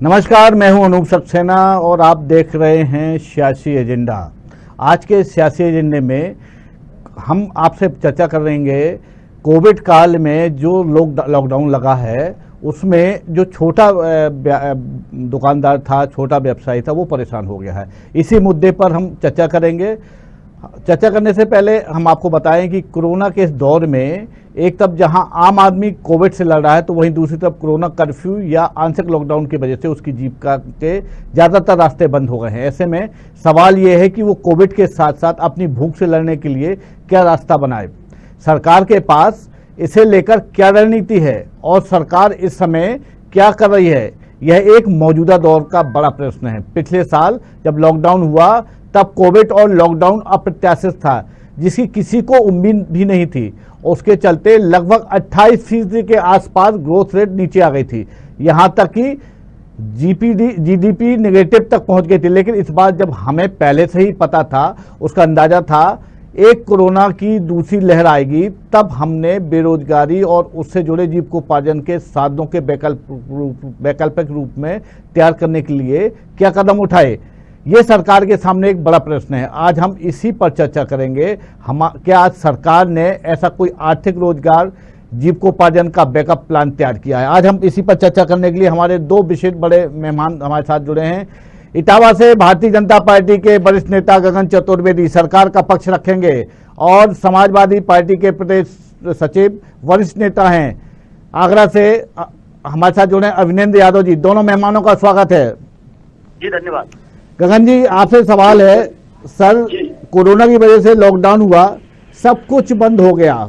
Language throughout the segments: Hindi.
नमस्कार, मैं हूं अनूप सक्सेना और आप देख रहे हैं सियासी एजेंडा। आज के सियासी एजेंडे में हम आपसे चर्चा करेंगे कोविड काल में जो लॉकडाउन लगा है उसमें जो छोटा दुकानदार था, छोटा व्यवसायी था, वो परेशान हो गया है। इसी मुद्दे पर हम चर्चा करेंगे। चर्चा करने से पहले हम आपको बताएं कि कोरोना के इस दौर में एक तरफ जहां आम आदमी कोविड से लड़ रहा है तो वहीं दूसरी तरफ कोरोना कर्फ्यू या आंशिक लॉकडाउन की वजह से उसकी जीविका के ज़्यादातर रास्ते बंद हो गए हैं। ऐसे में सवाल ये है कि वो कोविड के साथ साथ अपनी भूख से लड़ने के लिए क्या रास्ता बनाए। सरकार के पास इसे लेकर क्या रणनीति है और सरकार इस समय क्या कर रही है, यह एक मौजूदा दौर का बड़ा प्रश्न है। पिछले साल जब लॉकडाउन हुआ तब कोविड और लॉकडाउन अप्रत्याशित था, जिसकी किसी को उम्मीद भी नहीं थी। उसके चलते लगभग 28% के आसपास ग्रोथ रेट नीचे आ गई थी, यहां तक कि जीडीपी नेगेटिव तक पहुंच गई थी। लेकिन इस बार जब हमें पहले से ही पता था, उसका अंदाजा था एक कोरोना की दूसरी लहर आएगी, तब हमने बेरोजगारी और उससे जुड़े जीविकोपार्जन के साधनों के वैकल्पिक रूप में तैयार करने के लिए क्या कदम उठाए, ये सरकार के सामने एक बड़ा प्रश्न है। आज हम इसी पर चर्चा करेंगे। क्या आज सरकार ने ऐसा कोई आर्थिक रोजगार जीविकोपार्जन का बैकअप प्लान तैयार किया है? आज हम इसी पर चर्चा करने के लिए हमारे दो विशेष बड़े मेहमान हमारे साथ जुड़े हैं। इटावा से भारतीय जनता पार्टी के वरिष्ठ नेता गगन चतुर्वेदी सरकार का पक्ष रखेंगे और समाजवादी पार्टी के प्रदेश सचिव वरिष्ठ नेता हैं आगरा से हमारे साथ जुड़े अभिनंदन यादव जी। दोनों मेहमानों का स्वागत है जी। धन्यवाद। गगन जी, आपसे सवाल है सर, कोरोना की वजह से लॉकडाउन हुआ, सब कुछ बंद हो गया,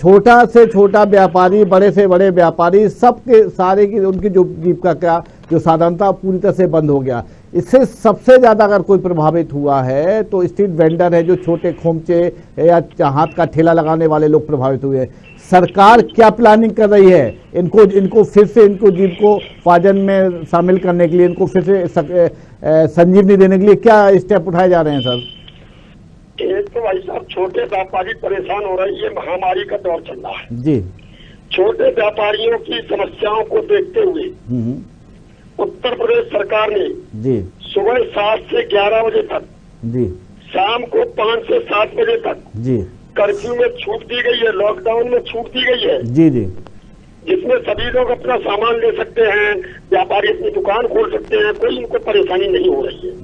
छोटा से छोटा व्यापारी, बड़े से बड़े व्यापारी, सबके सारे की उनकी जो जीविका का जो साधन था पूरी तरह से बंद हो गया। इससे सबसे ज्यादा अगर कोई प्रभावित हुआ है तो स्ट्रीट वेंडर है, जो छोटे खोमचे या हाथ का ठेला लगाने वाले लोग प्रभावित हुए हैं। सरकार क्या प्लानिंग कर रही है इनको फिर से इनको जीविकोपार्जन में शामिल करने के लिए, इनको फिर से संजीवनी देने के लिए क्या स्टेप उठाए जा रहे हैं सर? एक तो भाई साहब छोटे व्यापारी परेशान हो रहे हैं, ये महामारी का दौर चल रहा है जी। छोटे व्यापारियों की समस्याओं को देखते हुए उत्तर प्रदेश सरकार ने जी सुबह 7 से 11 बजे तक जी, शाम को 5 से 7 बजे तक जी कर्फ्यू में छूट दी गई है, लॉकडाउन में छूट दी गई है जी जी, जिसमें सभी लोग अपना सामान ले सकते हैं, व्यापारी अपनी दुकान खोल सकते हैं, कोई इनको परेशानी नहीं हो रही है।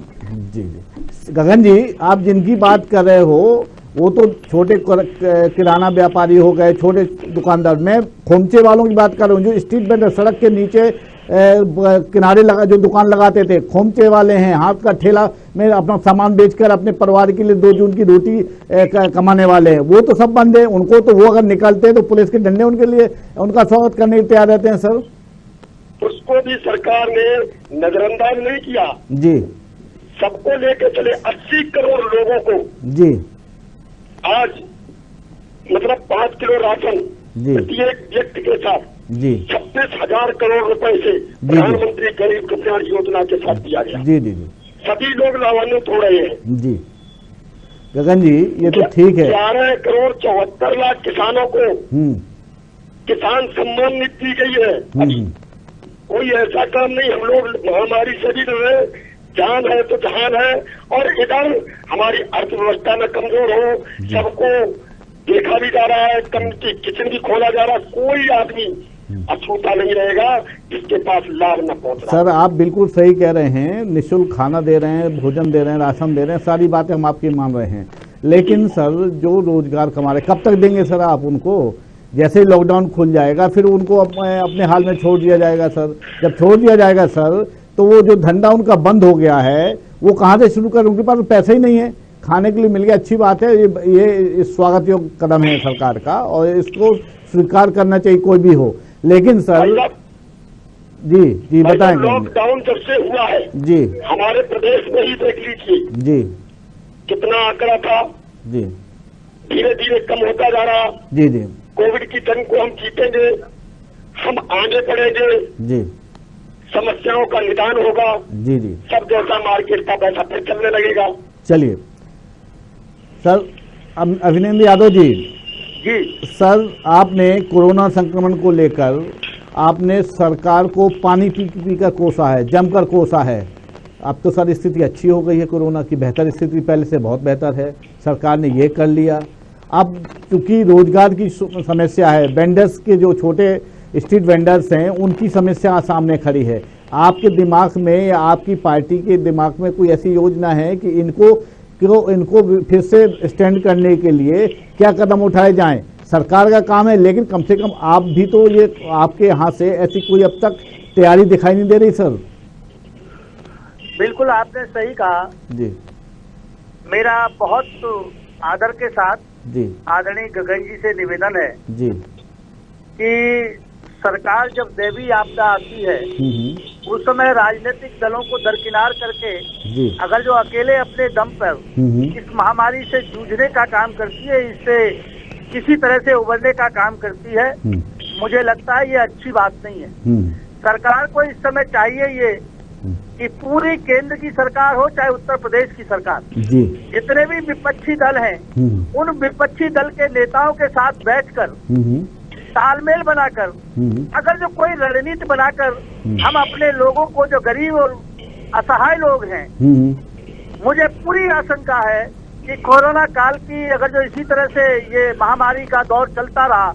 जी जी। गगन जी, आप जिनकी बात कर रहे हो वो तो छोटे किराना व्यापारी हो गए, छोटे दुकानदार। मैं खोमचे वालों की बात कर रहा हूँ, जो स्ट्रीट वेंडर सड़क के नीचे किनारे लगा जो दुकान लगाते थे, खोमचे वाले हैं, हाथ का ठेला में अपना सामान बेचकर अपने परिवार के लिए 2 जून की रोटी कमाने वाले हैं, वो तो सब बंद है। उनको तो वो अगर निकलते हैं तो पुलिस के डंडे उनके लिए उनका स्वागत करने के लिए तैयार रहते हैं सर। उसको भी सरकार ने नजरअंदाज नहीं किया जी। सबको लेके चले 80 करोड़ लोगों को जी आज मतलब 5 किलो राशन जी प्रत्येक व्यक्ति के साथ जी 26,000 करोड़ रुपए से प्रधानमंत्री गरीब कल्याण योजना के साथ दिया गया। जी जी जी, सभी लोग लाभान्वित हो रहे हैं जी। गगन जी, ये तो ठीक है। 11 करोड़ 74 लाख किसानों को किसान सम्मान निधि दी गई है। अभी कोई ऐसा काम नहीं, हम लोग महामारी से भी रहे, जान है तो जहान है। और इधर हमारी अर्थव्यवस्था में कमजोर हो, सबको देखा भी जा रहा है, किचन भी खोला जा रहा है, कोई आदमी अछूता नहीं रहेगा जिसके पास लाभ न पहुंच रहा। सर, आप बिल्कुल सही कह रहे हैं, निःशुल्क खाना दे रहे हैं, भोजन दे रहे हैं, राशन दे रहे हैं, सारी बातें हम आपकी मान रहे हैं। लेकिन सर, जो रोजगार कमा रहे कब तक देंगे सर आप उनको? जैसे ही लॉकडाउन खुल जाएगा फिर उनको अपने हाल में छोड़ दिया जाएगा सर। जब छोड़ दिया जाएगा सर तो वो जो धंधा उनका बंद हो गया है वो कहाँ से शुरू कर? उनके पास पैसे ही नहीं है, खाने के लिए मिल गया, अच्छी बात है, ये स्वागत योग्य कदम है सरकार का और इसको स्वीकार करना चाहिए कोई भी हो। लेकिन सर जी जी बताएंगे। लॉकडाउन जब से हुआ है जी, हमारे प्रदेश में ही देख लीजिए जी, कितना आंकड़ा था, जी धीरे धीरे कम होता जा रहा। जी जी, कोविड की जंग को हम जीतेंगे, हम आगे बढ़ेंगे जी, समस्याओं का निदान होगा जी जी, सब जैसा मार्केट का पैसा फिर चलने लगेगा। चलिए सर, अभिनंदन यादव जी। जी सर, आपने कोरोना संक्रमण को लेकर आपने सरकार को पानी पी पी कर कोसा है, जमकर कोसा है। अब तो सर स्थिति अच्छी हो गई है, कोरोना की बेहतर स्थिति पहले से बहुत बेहतर है, सरकार ने ये कर लिया। अब चूंकि रोजगार की समस्या है, वेंडर्स के जो छोटे स्ट्रीट वेंडर्स हैं उनकी समस्या सामने खड़ी है। आपके दिमाग में या आपकी पार्टी के दिमाग में कोई ऐसी योजना है कि इनको फिर से स्टैंड करने के लिए क्या कदम उठाए जाएं? सरकार का काम है, लेकिन कम से कम आप भी तो, ये आपके यहाँ से ऐसी कोई अब तक तैयारी दिखाई नहीं दे रही सर। बिल्कुल आपने सही कहा जी। मेरा बहुत आदर के साथ जी आदरणीय गगन जी से निवेदन है जी कि सरकार जब दैवीय आपदा आती है उस समय राजनीतिक दलों को दरकिनार करके जी अगर जो अकेले अपने दम पर इस महामारी से जूझने का काम करती है, इससे किसी तरह से उबरने का काम करती है, मुझे लगता है ये अच्छी बात नहीं है। सरकार को इस समय चाहिए ये कि पूरी केंद्र की सरकार हो चाहे उत्तर प्रदेश की सरकार, जी, जितने भी विपक्षी दल हैं उन विपक्षी दल के नेताओं के साथ बैठकर तालमेल बनाकर अगर जो कोई रणनीति बनाकर हम अपने लोगों को, जो गरीब और असहाय लोग हैं, मुझे पूरी आशंका है कि कोरोना काल की अगर जो इसी तरह से ये महामारी का दौर चलता रहा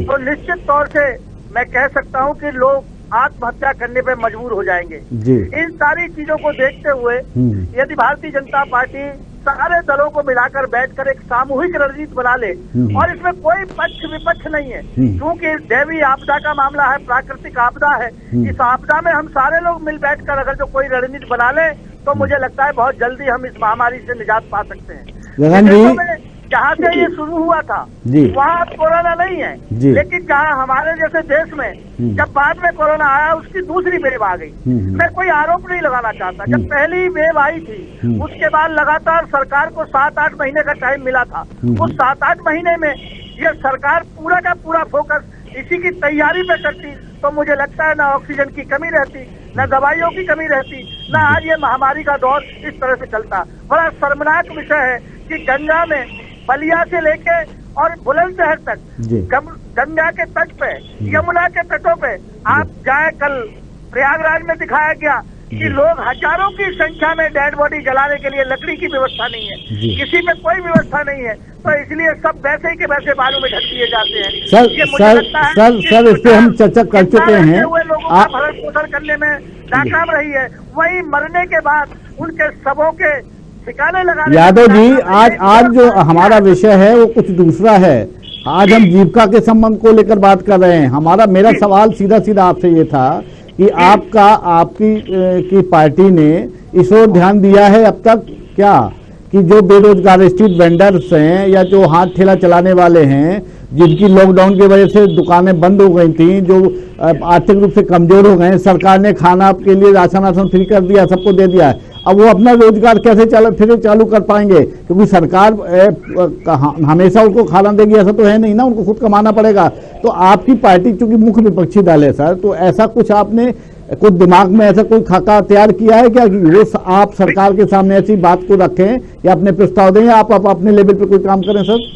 तो निश्चित तौर से मैं कह सकता हूं कि लोग आत्महत्या करने पे मजबूर हो जाएंगे। इन सारी चीजों को देखते हुए यदि भारतीय जनता पार्टी सारे दलों को मिलाकर बैठकर एक सामूहिक रणनीति बना ले, और इसमें कोई पक्ष विपक्ष नहीं है, क्योंकि दैवीय आपदा का मामला है, प्राकृतिक आपदा है, इस आपदा में हम सारे लोग मिल बैठकर अगर जो कोई रणनीति बना ले तो मुझे लगता है बहुत जल्दी हम इस महामारी से निजात पा सकते हैं। जहाँ से ये शुरू हुआ था वहाँ कोरोना नहीं है, लेकिन जहाँ हमारे जैसे देश में जब बाद में कोरोना आया उसकी दूसरी वेव आ गई। मैं कोई आरोप नहीं लगाना चाहता, जब पहली वेव आई थी उसके बाद लगातार सरकार को 7-8 महीने का टाइम मिला था। उस 7-8 महीने में ये सरकार पूरा का पूरा फोकस इसी की तैयारी पे करती तो मुझे लगता है न ऑक्सीजन की कमी रहती, न दवाइयों की कमी रहती, न आज ये महामारी का दौर इस तरह से चलता। बड़ा शर्मनाक विषय है कि गंगा में बलिया से लेके और बुलंदशहर तक गंगा के तट पे, यमुना के तटों पे आप जाए, कल प्रयागराज में दिखाया गया कि लोग हजारों की संख्या में डेड बॉडी जलाने के लिए लकड़ी की व्यवस्था नहीं है, किसी में कोई व्यवस्था नहीं है, तो इसलिए सब वैसे ही के वैसे बालू में ढक दिए जाते हैं। सर इस पे हम चर्चा कर चुके हैं। लोगों का भरण पोषण करने में नाकाम रही है, वही मरने के बाद उनके सबों के यादव जी, आज जो हमारा विषय है वो कुछ दूसरा है। आज हम जीविका के संबंध को लेकर बात कर रहे हैं। मेरा सवाल सीधा सीधा आपसे ये था कि आपकी पार्टी ने इस ओर ध्यान दिया है अब तक क्या, कि जो बेरोजगार स्ट्रीट वेंडर्स हैं या जो हाथ ठेला चलाने वाले हैं, जिनकी लॉकडाउन की वजह से दुकानें बंद हो गई थी, जो आर्थिक रूप से कमजोर हो गए, सरकार ने खाना के लिए राशन फ्री कर दिया, सबको दे दिया है। अब वो अपना रोजगार कैसे फिर चालू कर पाएंगे, क्योंकि सरकार हमेशा उनको खाना देगी ऐसा तो है नहीं ना, उनको खुद कमाना पड़ेगा। तो आपकी पार्टी चूंकि मुख्य विपक्षी दल है सर, तो ऐसा कुछ आपने कुछ दिमाग में ऐसा कोई खाका तैयार किया है क्या कि वो आप सरकार के सामने ऐसी बात को रखें या अपने प्रस्ताव दें, या आप अपने लेवल पे कोई काम करें सर?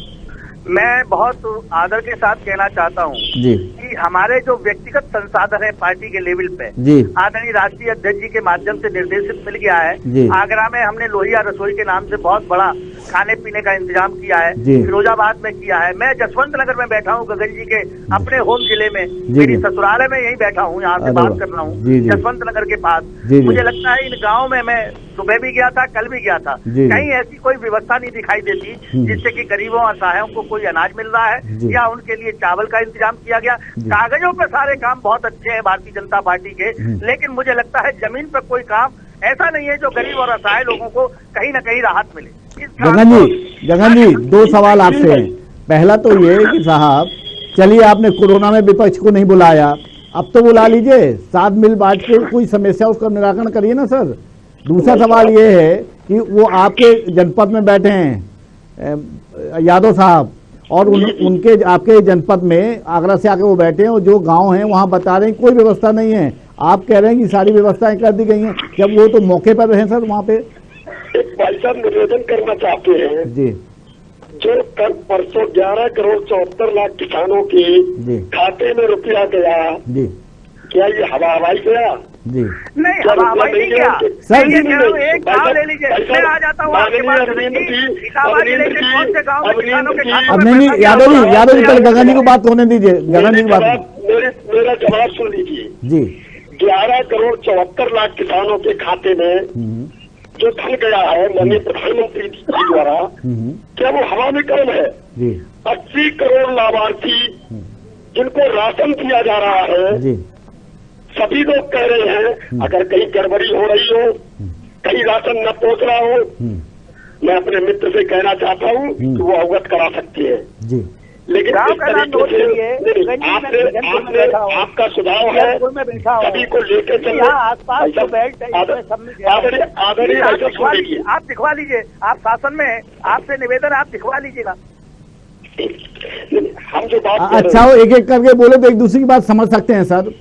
मैं बहुत आदर के साथ कहना चाहता हूँ कि हमारे जो व्यक्तिगत संसाधन है पार्टी के लेवल पे, आदरणीय राष्ट्रीय अध्यक्ष जी के माध्यम से निर्देशित मिल गया है। आगरा में हमने लोहिया रसोई के नाम से बहुत बड़ा खाने पीने का इंतजाम किया है, फिरोजाबाद में किया है। मैं जसवंत नगर में बैठा हूँ, गगन जी के अपने होम जिले में, मेरी ससुरालय में यही बैठा हूँ, यहाँ से बात कर रहा हूँ, जसवंत नगर के पास। मुझे लगता है इन गाँव में मैं सुबह भी गया था, कल भी गया था, कहीं ऐसी कोई व्यवस्था नहीं दिखाई देती जिससे कि गरीबों असहायों को कोई अनाज मिल रहा है या उनके लिए चावल का इंतजाम किया गया। कागजों पे सारे काम बहुत अच्छे हैं भारतीय जनता पार्टी के, लेकिन मुझे लगता है जमीन पर कोई काम ऐसा नहीं है जो गरीब और असहाय लोगों को कहीं न कहीं राहत मिले। गगन जी 2 सवाल आपसे हैं। पहला तो ये कि साहब, चलिए आपने कोरोना में विपक्ष को नहीं बुलाया, अब तो बुला लीजिए, साथ मिल बांट के कोई समस्या उसका निराकरण करिए ना सर। दूसरा सवाल ये है कि वो आपके जनपद में बैठे हैं यादव साहब, और उनके आपके जनपद में आगरा से आके वो बैठे हैं, और जो गांव हैं वहां बता रहे हैं कोई व्यवस्था नहीं है। आप कह रहे हैं कि सारी व्यवस्थाएं कर दी गई हैं, जब वो तो मौके पर रहे सर वहां पे। एक भाई साहब निवेदन करना चाहते हैं जी, जो कल परसों 11 करोड़ 74 लाख किसानों के खाते में रुपया गया, क्या ये हवाई गया? जी नहीं, हवाई नहीं गया सर। एक गाँव ले लीजिए, मैं आ जाता हूँ आपके पास। इलाहाबाद जिले के कौन से गाँव में किसानों के खातों अब में नहीं, यादव जी पहले गगन जी को बात होने दीजिए, गगन जी की बात। मेरा जवाब सुन लीजिए जी 11 करोड़ 74 लाख किसानों के खाते में जो धन गया है माननीय प्रधानमंत्री जी द्वारा, क्या वो हवा में कम है? जी 80 करोड़ लाभार्थी जिनको राशन दिया जा रहा है, जी सभी लोग कह रहे हैं अगर कहीं गड़बड़ी हो रही हो, कहीं राशन न पहुंच रहा हो, मैं अपने मित्र से कहना चाहता हूं कि वो अवगत करा सकते हैं। जी लेकिन गाँव इस का नाम नोट तरीके से आपका सुझाव है सभी को लेकर चलिए। आसपास जो बेल्ट है इसमें सब में गया। आदरणीय ऐसा सुन लीजिए, आप दिखवा लीजिए, आप शासन में हैं, आपसे निवेदन आप दिखवा लीजिएगा। हम जो बात कर अच्छा, वो एक एक करके बोले तो एक दूसरे की बात समझ सकते हैं सर।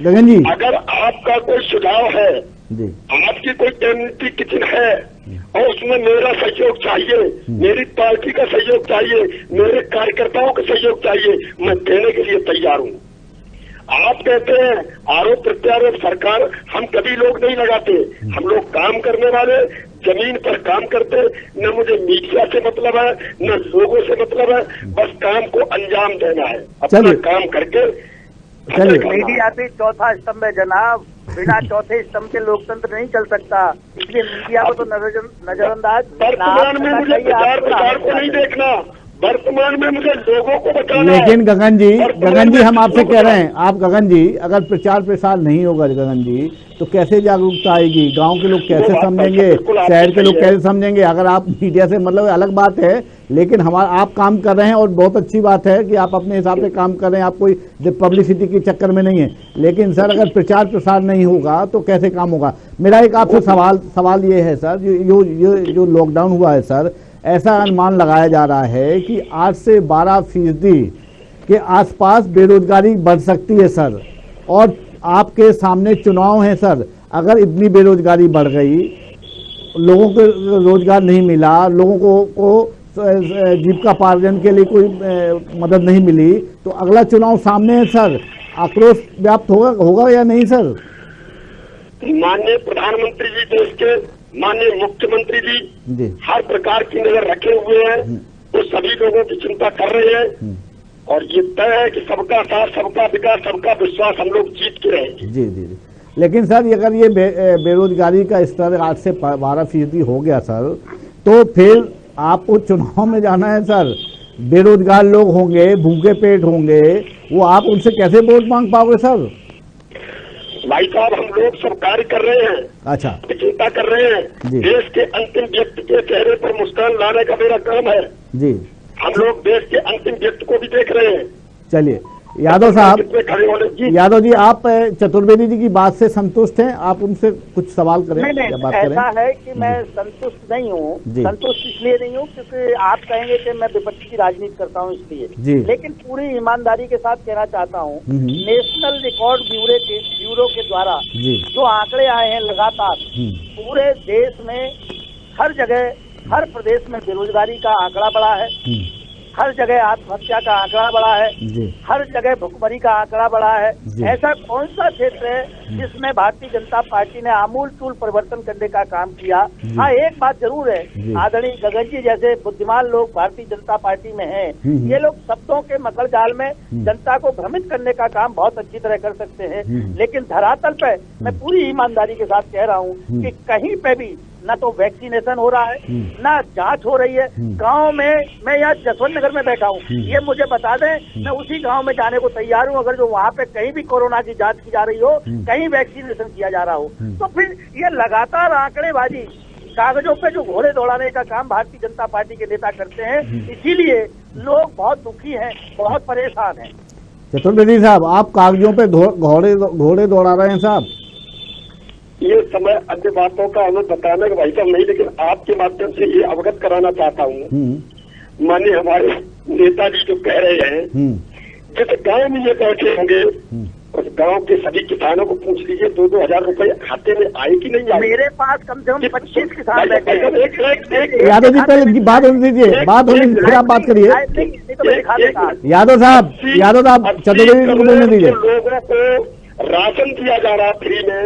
गगन जी अगर आपका कोई सुझाव है, जी आपकी कोई कम्युनिटी किचन है और उसमें मेरा सहयोग चाहिए, मेरी पार्टी का सहयोग चाहिए, मेरे कार्यकर्ताओं का सहयोग चाहिए, मैं देने के लिए तैयार हूँ। आप कहते हैं आरोप प्रत्यारोप सरकार, हम कभी लोग नहीं लगाते, हम लोग काम करने वाले जमीन पर काम करते, न मुझे मीडिया से मतलब है न लोगों से मतलब है, बस काम को अंजाम देना है, अपना काम करके। मीडिया भी चौथा स्तंभ है जनाब, बिना चौथे स्तंभ के लोकतंत्र नहीं चल सकता, इसलिए मीडिया को तो नजरअंदाज। वर्तमान में मुझे प्रचार को नहीं देखना, वर्तमान में मुझे लोगों को बताना। लेकिन गगन जी हम आपसे कह रहे हैं, आप गगन जी अगर प्रचार प्रसार नहीं होगा गगन जी तो कैसे जागरूकता आएगी? गांव के लोग कैसे समझेंगे, शहर के लोग कैसे समझेंगे? अगर आप मीडिया से मतलब अलग बात है, लेकिन आप काम कर रहे हैं और बहुत अच्छी बात है कि आप अपने हिसाब से काम कर रहे हैं, आप कोई पब्लिसिटी के चक्कर में नहीं है। लेकिन सर अगर प्रचार प्रसार नहीं होगा तो कैसे काम होगा? मेरा एक आपसे सवाल ये है सर, जो लॉकडाउन हुआ है सर, ऐसा अनुमान लगाया जा रहा है कि 8 से 12% के आसपास बेरोजगारी बढ़ सकती है सर, और आपके सामने चुनाव है सर। अगर इतनी बेरोजगारी बढ़ गई, लोगों को रोजगार नहीं मिला, लोगों को जीविकापार्जन के लिए कोई मदद नहीं मिली, तो अगला चुनाव सामने है सर, आक्रोश व्याप्त होगा या नहीं सर? माननीय प्रधानमंत्री जी, देश के माननीय मुख्यमंत्री जी हर प्रकार की नजर रखे हुए हैं, तो सभी लोगों की चिंता कर रहे हैं, और ये तय है कि सबका साथ, सबका विकास, सबका विश्वास हम लोग जीत के रहेंगे। जी जी जी। लेकिन सर अगर ये बेरोजगारी का स्तर 8 से 12% हो गया सर, तो फिर आपको चुनाव में जाना है सर, बेरोजगार लोग होंगे, भूखे पेट होंगे, वो आप उनसे कैसे वोट मांग पाओगे सर? भाई साहब, हम लोग सब कार्य कर रहे हैं, अच्छा, चिंता कर रहे हैं। देश के अंतिम व्यक्ति के चेहरे पर मुस्कान लाने का मेरा काम है जी। हम लोग देश के अंतिम व्यक्ति को भी देख रहे हैं। चलिए यादव साहब, यादव जी आप चतुर्वेदी जी की बात से संतुष्ट हैं? आप उनसे कुछ सवाल करें या बात करें? ऐसा है कि मैं संतुष्ट नहीं हूँ। संतुष्ट इसलिए नहीं हूँ क्योंकि आप कहेंगे कि मैं विपक्ष की राजनीति करता हूँ इसलिए, लेकिन पूरी ईमानदारी के साथ कहना चाहता हूँ, नेशनल रिकॉर्ड ब्यूरो के द्वारा जो आंकड़े आए हैं लगातार, पूरे देश में हर जगह, हर प्रदेश में बेरोजगारी का आंकड़ा बढ़ा है, हर जगह आत्महत्या का आंकड़ा बढ़ा है, हर जगह भुखमरी का आंकड़ा बढ़ा है। ऐसा कौन सा क्षेत्र है जिसमें भारतीय जनता पार्टी ने आमूल चूल परिवर्तन करने का काम किया? हाँ, एक बात जरूर है, आदरणीय गगन जी जैसे बुद्धिमान लोग भारतीय जनता पार्टी में हैं, ये लोग शब्दों के मकड़ जाल में जनता को भ्रमित करने का काम बहुत अच्छी तरह कर सकते हैं, लेकिन धरातल पे मैं पूरी ईमानदारी के साथ कह रहा हूँ कि कहीं पे भी न तो वैक्सीनेशन हो रहा है, न जांच हो रही है। गांव में, मैं यहाँ जसवंत नगर में बैठा हूँ, ये मुझे बता दें, मैं उसी गांव में जाने को तैयार हूँ अगर जो वहाँ पे कहीं भी कोरोना की जांच की जा रही हो, कहीं वैक्सीनेशन किया जा रहा हो। तो फिर ये लगातार आंकड़ेबाजी, कागजों पे जो घोड़े दौड़ाने का काम भारतीय जनता पार्टी के नेता करते हैं, इसीलिए लोग बहुत दुखी हैं, बहुत परेशान हैं। चतुर्वेदी साहब, आप कागजों पे घोड़े दौड़ा रहे हैं साहब? ये समय अन्य बातों का हमें बताने का भाई साहब नहीं, लेकिन आपके माध्यम से ये अवगत कराना चाहता हूँ, माने हमारे नेताजी जो कह रहे हैं, जिस गांव में ये बैठे होंगे उस गांव के सभी किसानों को पूछ लीजिए 2-2 हजार रुपए खाते में आए कि नहीं आए। मेरे पास कम से कम 25 किसान बैठे हैं। यादव जी पहले बात होने दीजिए, बात होने दीजिए, फिर आप बात करिए। यादव साहब चतुर्वेदी जी को बोलने दीजिए। लोगों को राशन दिया जा रहा फ्री में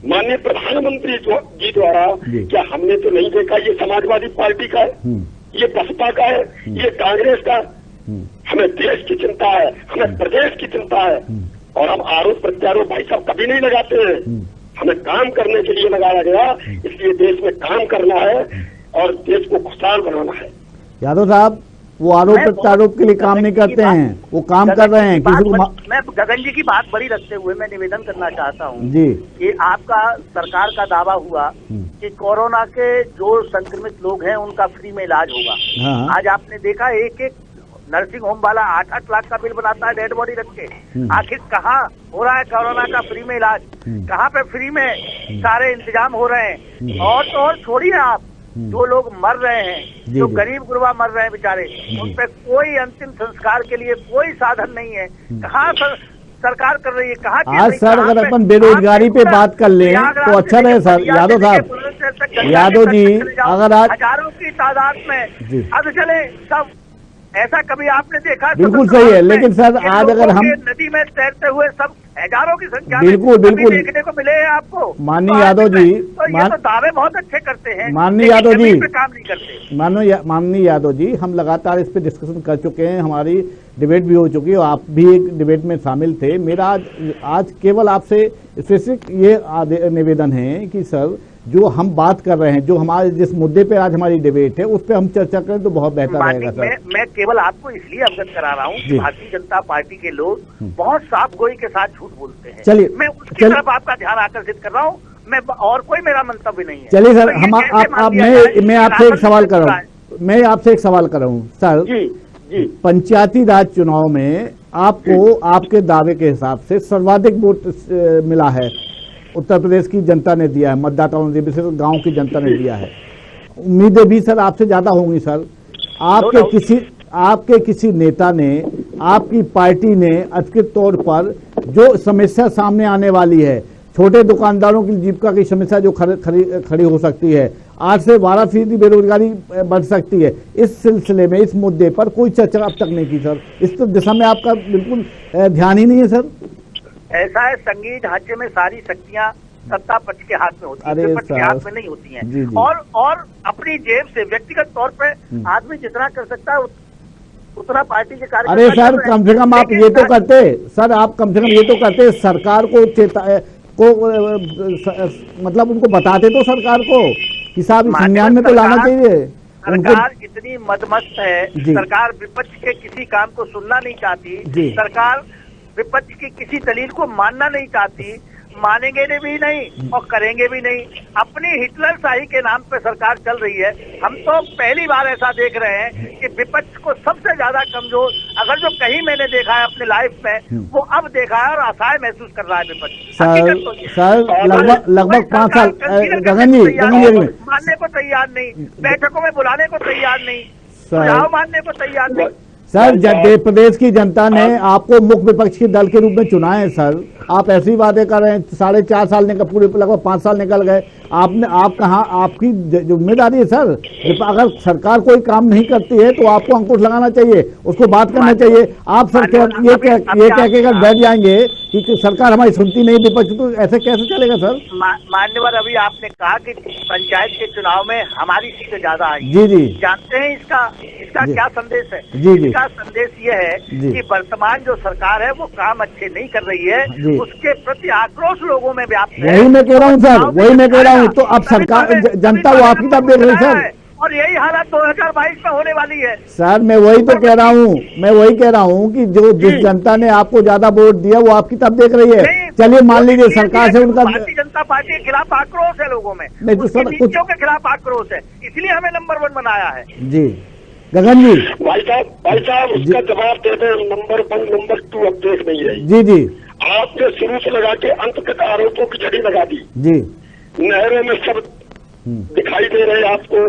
माननीय प्रधानमंत्री जी द्वारा, क्या हमने तो नहीं देखा? ये समाजवादी पार्टी का है, ये बसपा का है, ये कांग्रेस का? हमें देश की चिंता है, हमें प्रदेश की चिंता है, और हम आरोप प्रत्यारोप भाई साहब कभी नहीं लगाते हैं। हमें काम करने के लिए लगाया गया, इसलिए देश में काम करना है और देश को खुशहाल बनाना है। यादव साहब, वो आरोप प्रत्यारोप के लिए काम नहीं करते हैं, वो काम कर रहे हैं किसी को। मैं गगन जी की बात बड़ी रखते हुए मैं निवेदन करना चाहता हूँ जी कि आपका सरकार का दावा हुआ कि कोरोना के जो संक्रमित लोग हैं उनका फ्री में इलाज होगा। हाँ। आज आपने देखा एक नर्सिंग होम वाला 8-8 लाख का बिल बनाता है डेड बॉडी रख के। आखिर कहाँ हो रहा है कोरोना का फ्री में इलाज? कहाँ पे फ्री में सारे इंतजाम हो रहे हैं? और तो और छोड़िए आप, जो लोग मर रहे हैं, जो गरीब गुरबा मर रहे हैं बेचारे, उन पे कोई अंतिम संस्कार के लिए कोई साधन नहीं है। कहाँ सरकार कर रही है? कहाँ? आज सर अगर अपन बेरोजगारी पे बात कर लें तो अच्छा रहे सर। यादव साहब, यादव जी, अगर आज हजारों की तादाद में अब चले सब, ऐसा कभी आपने देखा? बिल्कुल सही है, लेकिन सर आज अगर हम नदी में तैरते हुए सब हजारों की संख्या बिल्कुल देखने को मिले हैं आपको। माननीय यादव जी, ये तो दावे बहुत अच्छे करते हैं, माननीय यादव जी काम नहीं करते। माननीय यादव जी, हम लगातार इस पे डिस्कशन कर चुके हैं, हमारी डिबेट भी हो चुकी है, आप भी एक डिबेट में शामिल थे। मेरा आज केवल आपसे स्पेसिफिक ये निवेदन है कि सर जो हम बात कर रहे हैं, जो हमारे जिस मुद्दे पे आज हमारी डिबेट है, उस पे हम चर्चा करें तो बहुत बेहतर रहेगा सर। मैं केवल आपको इसलिए अवगत करा रहा हूँ, भारतीय जनता पार्टी के लोग बहुत साफ गोई के साथ झूठ बोलते हैं। चलिए, मैं उसकी तरफ आपका ध्यान आकर्षित कर रहा हूँ, मैं और कोई मेरा मंतव्य नहीं है। चलिए सर, मैं आपसे एक सवाल कर रहा हूँ, मैं आपसे एक सवाल कर रहा हूँ सर। जी, पंचायती राज चुनाव में आपको आपके दावे के हिसाब से सर्वाधिक वोट मिला है, उत्तर प्रदेश की जनता ने दिया है, मतदाताओं ने, विशेष गांव की जनता ने दिया है। उम्मीदें भी सर आपसे ज्यादा होंगी सर। आपके किसी नेता ने, आपकी पार्टी ने अधिकृत तौर पर जो समस्या सामने आने वाली है, छोटे दुकानदारों की जीविका की समस्या जो खड़ी हो सकती है, 8 से 12% बेरोजगारी बढ़ सकती है, इस सिलसिले में, इस मुद्दे पर कोई चर्चा अब तक नहीं की सर। इस दिशा में आपका बिल्कुल ध्यान ही नहीं है सर। ऐसा है, संघीय ढांचे में सारी शक्तियां सत्ता पक्ष के हाथ में होती है, विपक्ष के हाथ में नहीं होती हैं। जी। और अपनी जेब से व्यक्तिगत तौर पे आदमी जितना कर सकता है उतना पार्टी के कार्य। अरे सर, कम से कम आप ये तो करते सर, आप कम से कम ये तो करते, सरकार को मतलब उनको बताते तो सरकार को कि साहब इस संज्ञान में तो लाना चाहिए। सरकार इतनी मदमस्त है, सरकार विपक्ष के किसी काम को सुनना नहीं चाहती, सरकार विपक्ष की किसी दलील को मानना नहीं चाहती, मानेंगे भी नहीं और करेंगे भी नहीं। अपनी हिटलर शाही के नाम पे सरकार चल रही है। हम तो पहली बार ऐसा देख रहे हैं कि विपक्ष को सबसे ज्यादा कमजोर अगर जो कहीं मैंने देखा है अपने लाइफ में, वो अब देखा है और असहाय महसूस कर रहा है विपक्ष। सर लगभग 5 साल गगन जी मानने को तैयार नहीं, बैठकों में बुलाने को तैयार नहीं, सुझाव मानने को तैयार नहीं। सर, प्रदेश की जनता ने आपको मुख्य विपक्षी दल के रूप में चुना है सर, आप ऐसे ही वादे कर रहे हैं। 4.5 साल निकल, पूरे लगभग 5 साल निकल गए, आप कहाँ, आपकी जिम्मेदारी है सर। अगर सरकार कोई काम नहीं करती है तो आपको अंकुश लगाना चाहिए, उसको बात करना चाहिए। आप सरकार ये कह के अगर बैठ जाएंगे कि सरकार हमारी सुनती नहीं, विपक्ष, तो ऐसे कैसे चलेगा सर? मान्यवर, अभी आपने कहा कि पंचायत के चुनाव में हमारी सीटें ज्यादा आई। जी। जानते हैं इसका क्या संदेश है? जी। इसका संदेश ये है कि वर्तमान जो सरकार है वो काम अच्छे नहीं कर रही है, उसके प्रति आक्रोश लोगों में व्याप्त है। वही मैं कह रहा हूँ सर, वही मैं कह रहा हूँ। तो अब सरकार, जनता वो आपकी तरफ देख रही है सर, और यही हालत 2022 में होने वाली है सर। मैं वही तो कह रहा हूँ, कि जो जिस जनता ने आपको ज्यादा वोट दिया वो आपकी तरफ देख रही है। चलिए मान लीजिए सरकार से उनका, भारतीय जनता पार्टी के खिलाफ आक्रोश है लोगों में, नहीं तो सर कुछ के खिलाफ आक्रोश है, इसलिए हमें नंबर 1 बनाया है। जी गगन जी, भाई साहब उसका जवाब दे दे। नंबर 1 नंबर 2 अब देख नहीं रही। जी आपने शुरू से लगा के अंत तक आरोपों की झड़ी लगा दी। जी, नहरों में सब दिखाई दे रहे हैं आपको,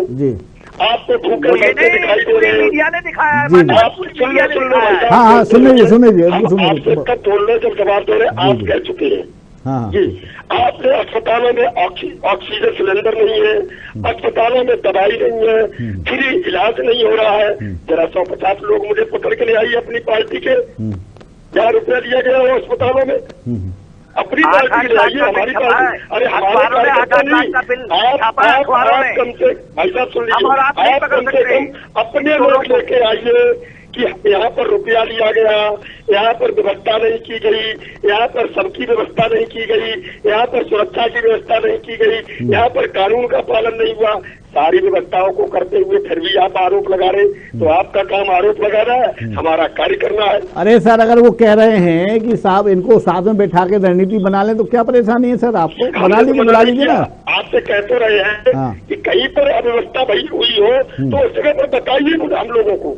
आपको भूखे मरते दिखाई दे रहे हैं, मीडिया ने दिखाया है। सुन लो हाँ, सुन लीजिए आपसे बोलने जब जवाब दे रहे आप कह चुके हैं। हाँ जी, आपने अस्पतालों में ऑक्सीजन सिलेंडर नहीं है, अस्पतालों में दवाई नहीं है, फ्री इलाज नहीं हो रहा है। जरा 150 लोग मुझे पकड़ के ले आइए अपनी पार्टी के, 1000 रुपया दिया गया हो अस्पतालों में। अपनी पार्टी ले आइए, हमारी पार्टी। अरे हमारे कार्यकर्ता नहीं, आप कम से भाई साहब सुन लीजिए, आप कम से कम अपने लोग लेके आइए कि यहाँ पर रुपया लिया गया, यहाँ पर व्यवस्था नहीं की गई, यहाँ पर सबकी व्यवस्था नहीं की गई, यहाँ पर सुरक्षा की व्यवस्था नहीं की गई, यहाँ पर कानून का पालन नहीं हुआ, सारी व्यवस्थाओं को करते हुए फिर भी आप आरोप लगा रहे। तो आपका काम आरोप लगाना है, हमारा कार्य करना है। अरे सर, अगर वो कह रहे हैं कि साहब इनको साथ में बैठा के रणनीति बना लें तो क्या परेशानी है सर? आपको बना लीजिए, बुला लीजिए ना। आपसे कहते रहे हैं कि कहीं पर अव्यवस्था भाई हुई हो तो उस जगह पर बताइए हम लोगों को।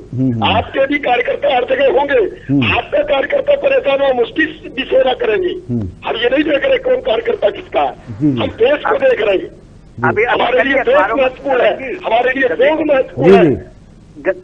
आपके भी कार्यकर्ता हर जगह होंगे, आपका कार्यकर्ता परेशान हो, हम उसकी भी सेवा करेंगे। हम ये नहीं देख रहे कौन कार्यकर्ता किसका है, हम देश को देख रहे हैं। अभी हमारे लिए देश महत्वपूर्ण है, हमारे लिए देश महत्वपूर्ण है।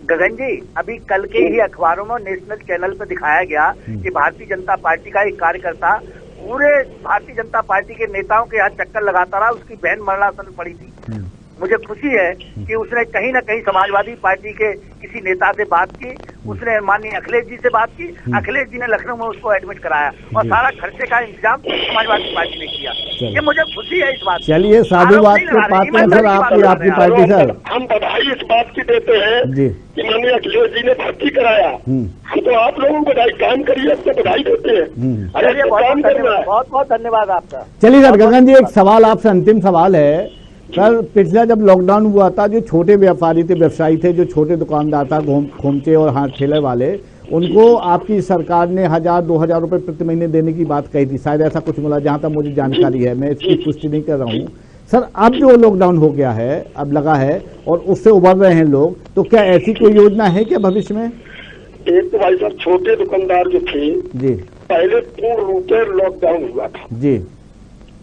गगन जी, अभी कल के ही अखबारों में नेशनल चैनल पर दिखाया गया कि भारतीय जनता पार्टी का एक कार्यकर्ता पूरे भारतीय जनता पार्टी के नेताओं के यहाँ चक्कर लगाता रहा, उसकी बहन मरणासन पड़ी थी। मुझे खुशी है कि उसने कहीं न कहीं समाजवादी पार्टी के किसी नेता से बात की, उसने माननीय अखिलेश जी से बात की, अखिलेश जी ने लखनऊ में उसको एडमिट कराया और सारा खर्चे का इंतजाम समाजवादी पार्टी ने किया। ये मुझे खुशी है इस बात। चलिए, साधुवाद के पात्र हैं सर आपकी पार्टी। सर हम बधाई इस बात की देते हैं कि माननीय अखिलेश जी ने भर्ती कराया। हम तो आप लोगों को बधाई, काम करिए, आपको बधाई देते हैं। अरे बहुत बहुत धन्यवाद आपका। चलिए सर, गगन जी एक सवाल आपसे, अंतिम सवाल है सर। पिछला जब लॉकडाउन हुआ था, जो छोटे व्यापारी थे, व्यवसायी थे, जो छोटे दुकानदार था, खोमचे और हाथ ठेले वाले, उनको आपकी सरकार ने 1000-2000 रुपए प्रति महीने देने की बात कही थी, शायद ऐसा कुछ मिला, जहां तक मुझे जानकारी है, मैं इसकी पुष्टि नहीं कर रहा हूं सर। अब जो लॉकडाउन हो गया है, अब लगा है और उससे उभर रहे हैं लोग, तो क्या ऐसी कोई योजना है क्या भविष्य में? एक तो भाई साहब छोटे दुकानदार जो थे जी, पहले पूर्ण रूप से लॉकडाउन हुआ था जी,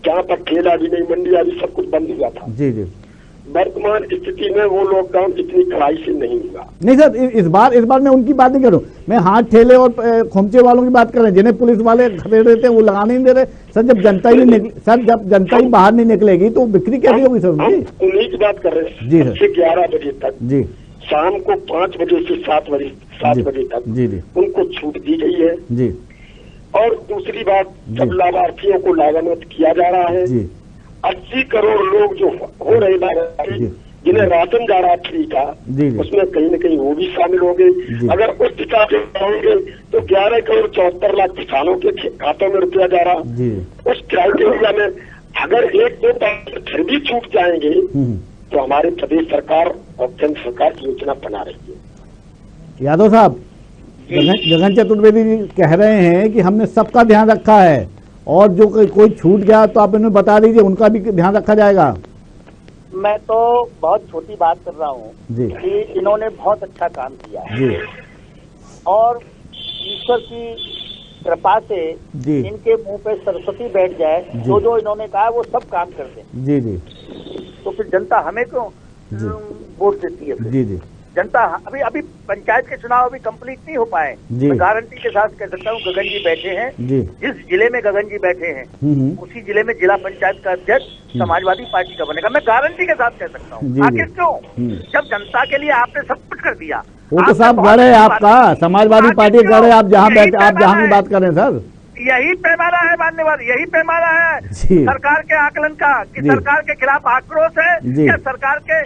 जहाँ पर ठेला भी नहीं, मंडिया भी, सब कुछ बंद हुआ था जी जी। वर्तमान स्थिति में वो लॉकडाउन इतनी कड़ाई से नहीं हुआ। नहीं सर, इस बार मैं उनकी बात नहीं कर रहा हूँ, मैं हाथ ठेले और खोमचे वालों की बात कर रहे हैं, जिन्हें पुलिस वाले खड़े रहते हैं वो लगाने नहीं दे रहे सर। जब जनता ही नहीं निकले सर, जब जनता ही बाहर नहीं निकलेगी तो बिक्री कैसे होगी सर? उन्हीं की बात कर रहे हैं जी सर। 11 बजे तक जी, शाम को 5 बजे से 7 बजे तक जी जी उनको छूट दी गई है जी। और दूसरी बात, जब लाभार्थियों को लाभान्वित किया जा रहा है, 80 करोड़ लोग जो हो रहे लाभार्थी, जिन्हें राशन जा रहा है फ्री का, उसमें कहीं न कहीं वो भी शामिल हो गए। अगर उस हिसाब से होंगे तो 11 करोड़ 74 लाख किसानों के खातों में रुपया जा रहा। उस क्राइटेरिया में अगर 1-2 फिर भी छूट जाएंगे तो हमारे प्रदेश सरकार और केंद्र सरकार की योजना बना रही है। यादव साहब, गगन चतुर्वेदी जी कह रहे हैं कि हमने सबका ध्यान रखा है और जो कोई छूट गया तो आप इन्हें बता दीजिए, उनका भी ध्यान रखा जाएगा। मैं तो बहुत छोटी बात कर रहा हूँ कि इन्होंने बहुत अच्छा काम किया है और ईश्वर की कृपा से इनके मुंह पे सरस्वती बैठ जाए, जो इन्होंने कहा वो सब काम कर दें जी जी। तो फिर जनता हमें क्यों वोट देती है? जी जी, जनता अभी पंचायत के चुनाव अभी कंप्लीट नहीं हो पाए। मैं गारंटी के साथ कह सकता हूँ, गगन जी बैठे हैं जिस जिले में गगन जी बैठे हैं उसी जिले में जिला पंचायत का अध्यक्ष समाजवादी पार्टी का बनेगा। मैं गारंटी के साथ कह सकता हूँ। आखिर क्यों? जब जनता के लिए आपने सब कुछ कर दिया। वो तो सब गढ़ है आपका, समाजवादी पार्टी गढ़ है, आप जहाँ की बात करें सर। यही पैमाना है मान्यवर, यही पैमाना है सरकार के आकलन का कि सरकार के खिलाफ आक्रोश है या सरकार के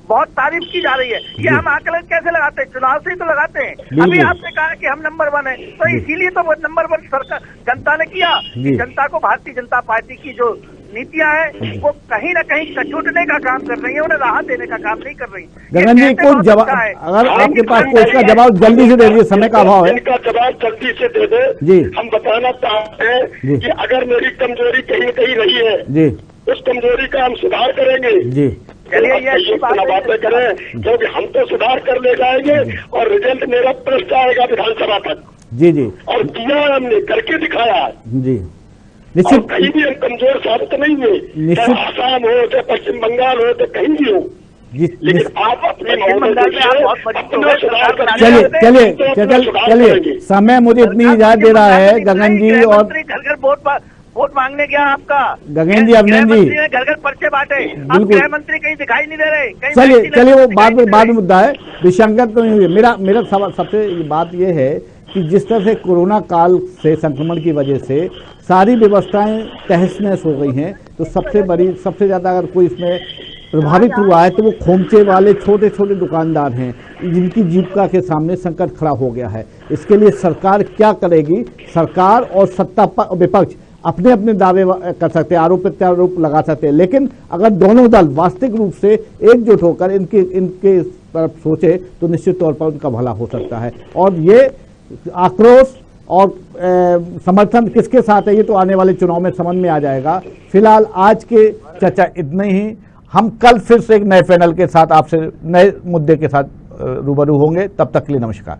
बहुत तारीफ की जा रही है। ये हम आकलन कैसे लगाते हैं? चुनाव से ही तो लगाते हैं। अभी आपने कहा कि हम नंबर 1 है, तो इसीलिए तो वो नंबर 1 सरकार जनता ने किया कि जनता को भारतीय जनता पार्टी की जो नीतियां हैं वो कहीं न कहीं कचोटने का काम कर रही है, उन्हें राहत देने का काम नहीं कर रही। गगन जी, कोई जवाब अगर आपके पास कोई इसका जवाब जल्दी से दे दीजिए, समय का अभाव है। इसका जवाब जल्दी से दे दे जी। हम बताना चाहते हैं कि अगर मेरी कमजोरी कहीं न कहीं रही है जी, उस कमजोरी का हम सुधार करेंगे जी। चलिए ये बातें करें, क्योंकि हम तो सुधार कर ले जाएंगे और रिजल्ट मेरा प्रश्न आएगा विधानसभा तक जी जी। और दिया हमने करके दिखाया जी, निश्चित। कहीं भी हम कमजोर साबित नहीं हुए, चाहे आसाम हो, चाहे पश्चिम बंगाल हो, तो कहीं भी हो। लेकिन आप अपने चलिए समय मुझे इतनी इजाजत दे रहा है गगन जी। और घर वोट मांगने गया आपका गगन जी, अभिनंदन जी घर घर पर्चे बांटे, आप गृह मंत्री कहीं दिखाई नहीं दे रहे। चलिए वो बाद में मुद्दा है, विसंगत तो नहीं हुई। मेरा सबसे बात ये है कि जिस तरह से कोरोना काल से संक्रमण की वजह से सारी व्यवस्थाएं तहस नहस हो गई हैं, तो सबसे ज़्यादा अगर कोई इसमें प्रभावित हुआ है तो वो खोमचे वाले छोटे छोटे दुकानदार हैं, जिनकी जीविका के सामने संकट खड़ा हो गया है। इसके लिए सरकार क्या करेगी? सरकार और सत्ता विपक्ष अपने अपने दावे कर सकते हैं, आरोप प्रत्यारोप लगा सकते हैं, लेकिन अगर दोनों दल वास्तविक रूप से एकजुट होकर इनके तरफ सोचे तो निश्चित तौर पर उनका भला हो सकता है। और ये आक्रोश और समर्थन किसके साथ है ये तो आने वाले चुनाव में समझ में आ जाएगा। फिलहाल आज के चर्चा इतने ही। हम कल फिर से एक नए पैनल के साथ आपसे नए मुद्दे के साथ रूबरू होंगे। तब तक के लिए नमस्कार।